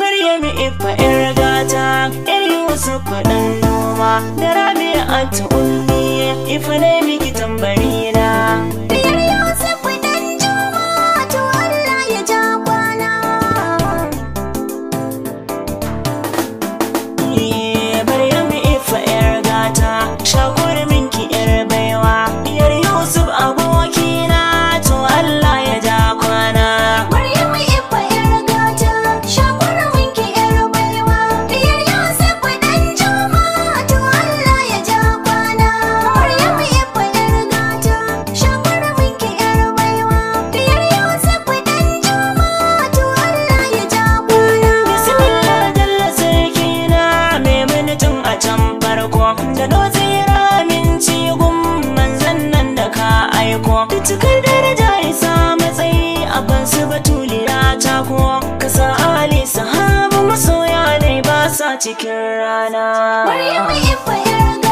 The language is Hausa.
Maryam Ifa yar gata, yar Yusuf dan noma, da Rabi'atu ummi Ifa ne miki tambari na. Diyar Yusuf dan Juma, to Allah ya ja kwana. Maryam Ifa yar gata, shakur minki yar baiwa, yar Yusuf abokina, to Allah ya ja kwana. Maryam Ifa yar gata, shakura minki yar baiwa. Diyar Yusuf dan Juma, to Allah ya ja kwana. Maryam Ifa yar gata, shakura minki yar baiwa. Diyar Yusuf dan Juma, to Allah ya ja kwana. Bismillah jalla sarkina, mai minitin a can farko, da dozira minci gun manzan nan da ka aiko. Cikar daraja isa matsayi a bansu batuliya ta ko, kasa ali sahaba masoya ne ba sa cikin rana. Maryam Ifa yar gata.